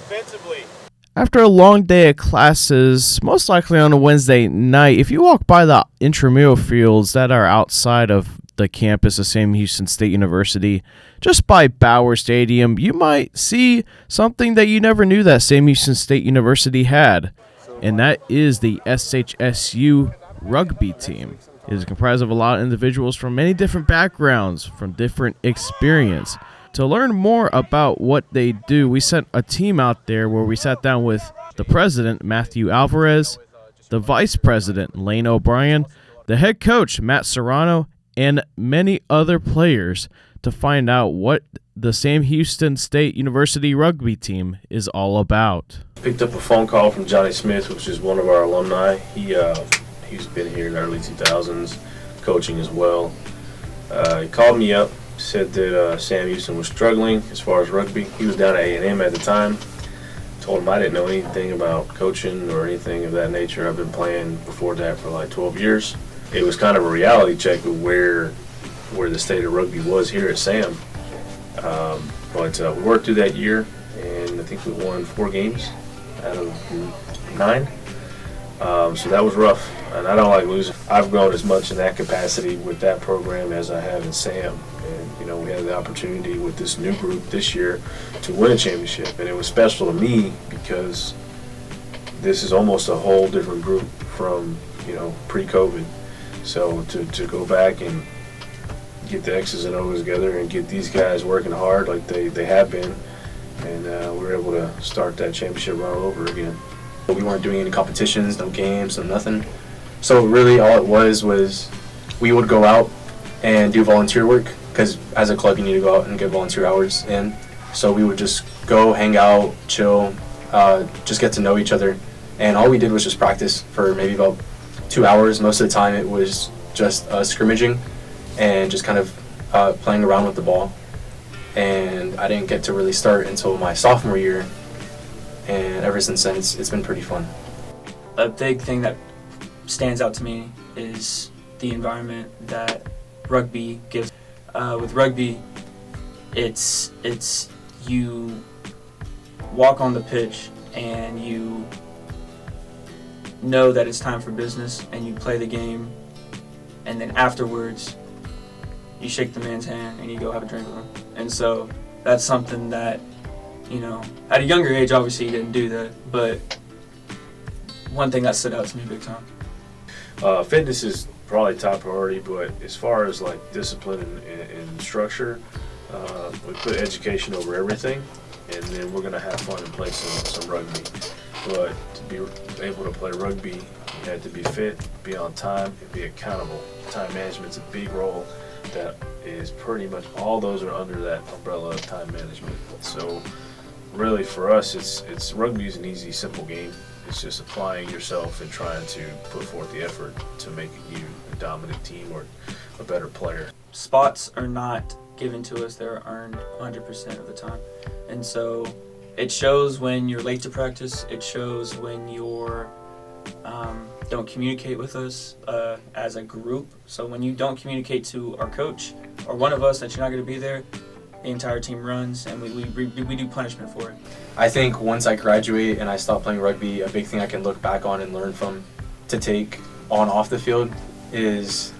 defensively. After a long day of classes, most likely on a Wednesday night, if you walk by the intramural fields that are outside of the campus of Sam Houston State University, just by Bauer Stadium, you might see something that you never knew that Sam Houston State University had, and that is the SHSU Rugby Team. It is comprised of a lot of individuals from many different backgrounds, from different experience. To learn more about what they do, we sent a team out there where we sat down with the president, Matthew Alvarez, the vice president, Lane O'Brien, the head coach, Matt Serrano, and many other players to find out what the Sam Houston State University Rugby Team is all about. Picked up a phone call from Johnny Smith, which is one of our alumni. He's been here in the early 2000s, coaching as well. He called me up. Said that Sam Houston was struggling as far as rugby. He was down at A&M at the time. Told him I didn't know anything about coaching or anything of that nature. I've been playing before that for like 12 years. It was kind of a reality check of where the state of rugby was here at Sam. But we worked through that year, and I think we won 4 games out of 9. So that was rough, and I don't like losing. I've grown as much in that capacity with that program as I have in Sam. And, we had the opportunity with this new group this year to win a championship. And it was special to me because this is almost a whole different group from, pre-COVID. So to go back and get the X's and O's together and get these guys working hard like they have been, and we were able to start that championship run all over again. We weren't doing any competitions, no games, no nothing. So really all it was we would go out and do volunteer work, because as a club you need to go out and get volunteer hours in. So we would just go hang out, chill, just get to know each other. And all we did was just practice for maybe about 2 hours. Most of the time it was just scrimmaging and just kind of playing around with the ball. And I didn't get to really start until my sophomore year. And ever since then, it's been pretty fun. A big thing that stands out to me is the environment that rugby gives. With rugby, it's you walk on the pitch and you know that it's time for business and you play the game, and then afterwards you shake the man's hand and you go have a drink with him. And so that's something that, at a younger age, obviously you didn't do that, but one thing that stood out to me big time. Fitness is probably top priority, but as far as like discipline and structure, we put education over everything, and then we're going to have fun and play some rugby. But to be able to play rugby, you had to be fit, be on time, and be accountable. Time management's a big role that is pretty much all those are under that umbrella of time management. So really for us, it's rugby is an easy, simple game. It's just applying yourself and trying to put forth the effort to make you a dominant team or a better player. Spots are not given to us, they're earned 100% of the time. And so it shows when you're late to practice, it shows when you're don't communicate with us as a group. So when you don't communicate to our coach or one of us that you're not going to be there, the entire team runs, and we do punishment for it. I think once I graduate and I stop playing rugby, a big thing I can look back on and learn from to take on off the field is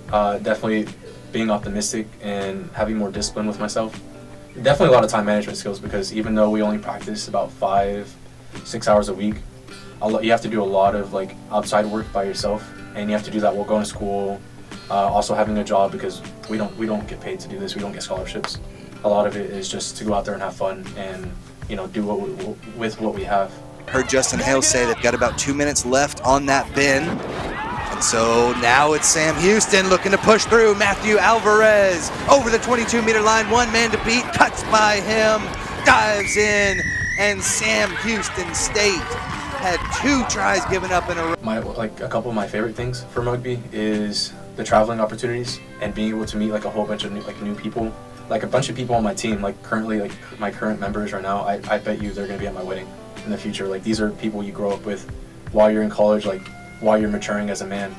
definitely being optimistic and having more discipline with myself. Definitely a lot of time management skills, because even though we only practice about 5-6 hours a week, you have to do a lot of like outside work by yourself, and you have to do that while going to school, also having a job, because we don't get paid to do this. We don't get scholarships. A lot of it is just to go out there and have fun and do with what we have. Heard Justin Hale say they've got about 2 minutes left on that bin. And so now it's Sam Houston looking to push through. Matthew Alvarez over the 22-meter line, one man to beat, cuts by him, dives in, and Sam Houston State had 2 tries given up in a row. A couple of my favorite things from rugby is the traveling opportunities and being able to meet a whole bunch of new people. A bunch of people on my team, currently, my current members right now, I bet you they're going to be at my wedding in the future. These are people you grow up with while you're in college, while you're maturing as a man,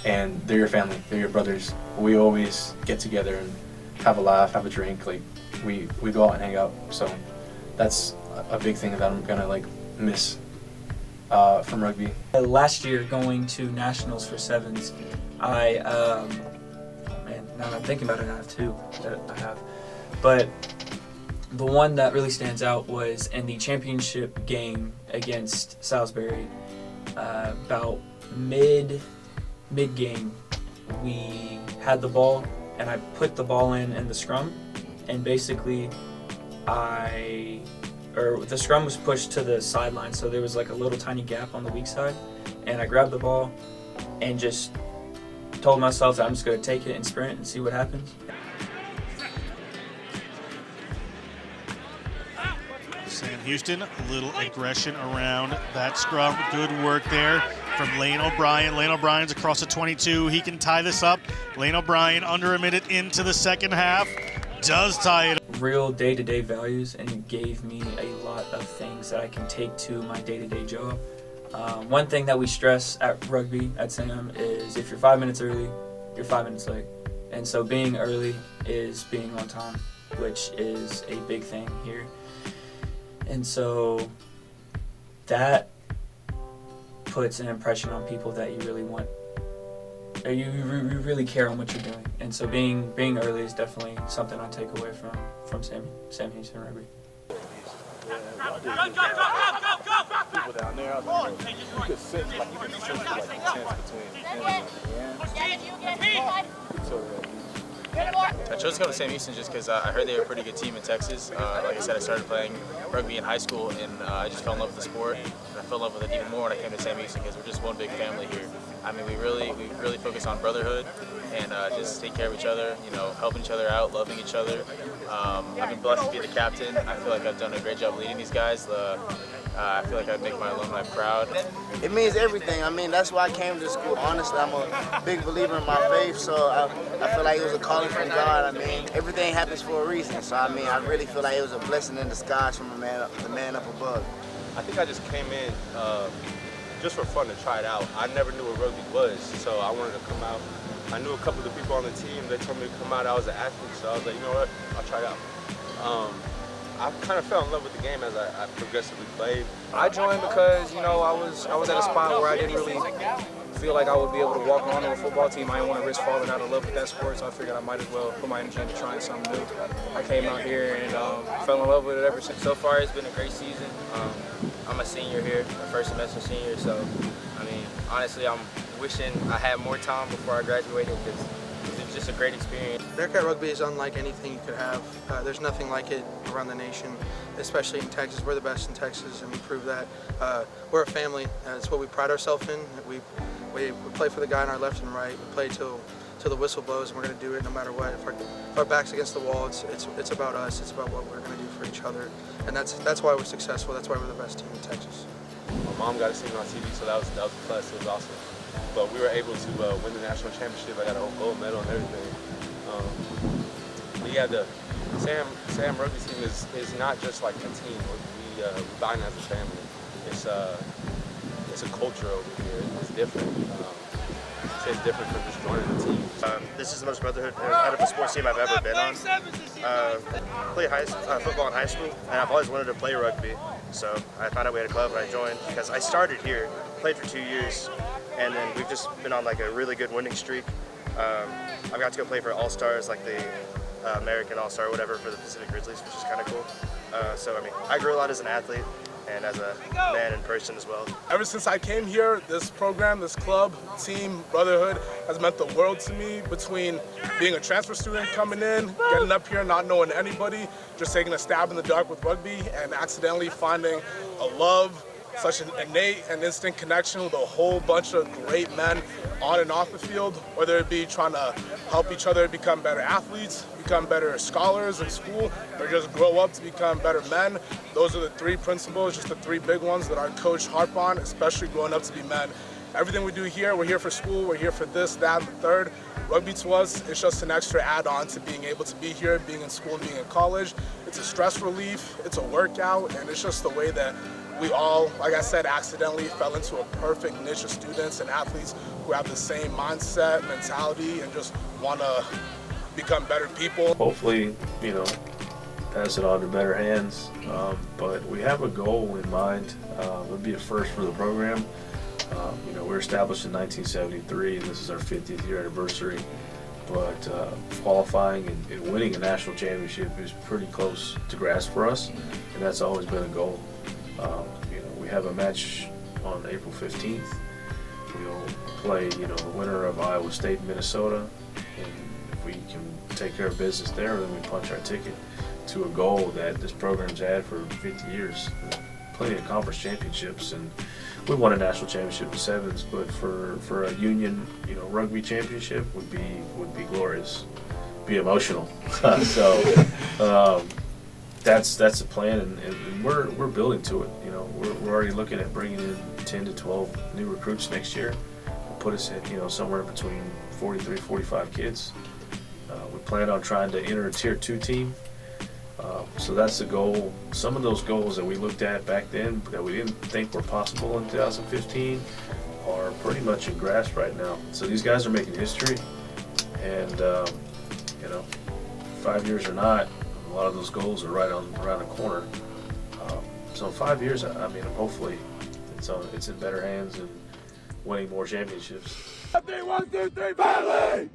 and they're your family, they're your brothers. We always get together and have a laugh, have a drink. We go out and hang out. So that's a big thing that I'm gonna like miss from rugby. Last year, going to nationals for sevens, I man, now that I'm thinking about it, I have two that I have, but the one that really stands out was in the championship game against Salisbury. About mid game, we had the ball, and I put the ball in the scrum, and basically the scrum was pushed to the sideline, so there was like a little tiny gap on the weak side, and I grabbed the ball and just told myself that I'm just going to take it and sprint and see what happens. Sam Houston, a little aggression around that scrum. Good work there from Lane O'Brien. Lane O'Brien's across the 22. He can tie this up. Lane O'Brien under a minute into the second half. Does tie it. Real day-to-day values, and it gave me a lot of things that I can take to my day-to-day job. One thing that we stress at rugby at Sam is if you're 5 minutes early, you're 5 minutes late. And so being early is being on time, which is a big thing here. And so that puts an impression on people that you really want, or you really care on what you're doing. And so being early is definitely something I take away from Sam Houston Rugby. People down there, you could sense like the tense between I chose to go to Sam Houston just because I heard they were a pretty good team in Texas. Like I said, I started playing rugby in high school, and I just fell in love with the sport, and I fell in love with it even more when I came to Sam Houston because we're just one big family here. I mean, we really focus on brotherhood and just take care of each other, you know, helping each other out, loving each other. I've been blessed to be the captain. I feel like I've done a great job leading these guys. I feel like I make my alumni proud. It means everything. I mean, that's why I came to school. Honestly, I'm a big believer in my faith, so I feel like it was a calling from God. I mean, everything happens for a reason. So, I mean, I really feel like it was a blessing in disguise from the man up above. I think I just came in just for fun to try it out. I never knew what rugby was, so I wanted to come out. I knew a couple of the people on the team. They told me to come out. I was an athlete, so I was like, you know what? I'll try it out. I kind of fell in love with the game as I progressively played. I joined because, you know, I was at a spot where I didn't really feel like I would be able to walk on to a football team. I didn't want to risk falling out of love with that sport, so I figured I might as well put my energy into trying something new. I came out here and fell in love with it ever since. So far, it's been a great season. I'm a senior here, a first semester senior, so, I mean, honestly, I'm wishing I had more time before I graduated because it was just a great experience. Bearkat Rugby is unlike anything you could have. There's nothing like it around the nation, especially in Texas. We're the best in Texas, and we prove that. We're a family. It's what we pride ourselves in. We play for the guy on our left and right. We play till the whistle blows, and we're going to do it no matter what. If our back's against the wall, it's about us. It's about what we're going to do for each other, and that's why we're successful. That's why we're the best team in Texas. My mom got to see me on TV, so that was a plus. It was awesome. But we were able to win the national championship. I got a whole gold medal and everything. But yeah, the Sam Rugby team is not just like a team. We bind as a family. It's a culture over here. It's different. It's different from just joining the team. This is the most brotherhood out of a sports team I've ever been on. Played football in high school, and I've always wanted to play rugby. So I found out we had a club and I joined because I started here, played for 2 years, and then we've just been on like a really good winning streak. I got to go play for All-Stars, like the American All-Star, whatever, for the Pacific Grizzlies, which is kind of cool. So I mean, I grew a lot as an athlete and as a man and person as well. Ever since I came here, this program, this club, team, brotherhood has meant the world to me. Between being a transfer student coming in, getting up here, not knowing anybody, just taking a stab in the dark with rugby and accidentally finding a love, such an innate and instant connection with a whole bunch of great men on and off the field, whether it be trying to help each other become better athletes, become better scholars in school, or just grow up to become better men. Those are the three principles, just the three big ones that our coach harp on, especially growing up to be men. Everything we do here, we're here for school, we're here for this, that, and the third. Rugby to us is just an extra add-on to being able to be here, being in school, being in college. It's a stress relief, it's a workout, and it's just the way that we all, like I said, accidentally fell into a perfect niche of students and athletes who have the same mindset, mentality, and just want to become better people. Hopefully, you know, pass it on to better hands. But we have a goal in mind. It would be a first for the program. We were established in 1973, and this is our 50th year anniversary. But qualifying and winning a national championship is pretty close to grasp for us, and that's always been a goal. We have a match on April 15th. We'll play, the winner of Iowa State and Minnesota, and if we can take care of business there, then we punch our ticket to a goal that this program's had for 50 years. Plenty of conference championships, and we won a national championship in sevens, but for a union, rugby championship would be glorious, be emotional. So that's the plan, and we're building to it. We're already looking at bringing in 10 to 12 new recruits next year. We'll put us at somewhere between 43, 45 kids. We plan on trying to enter a tier 2 team. So that's the goal. Some of those goals that we looked at back then that we didn't think were possible in 2015 are pretty much in grasp right now. So these guys are making history, and 5 years or not, a lot of those goals are right around the corner. So in 5 years, hopefully it's in better hands and winning more championships. 1, 2, 3, family!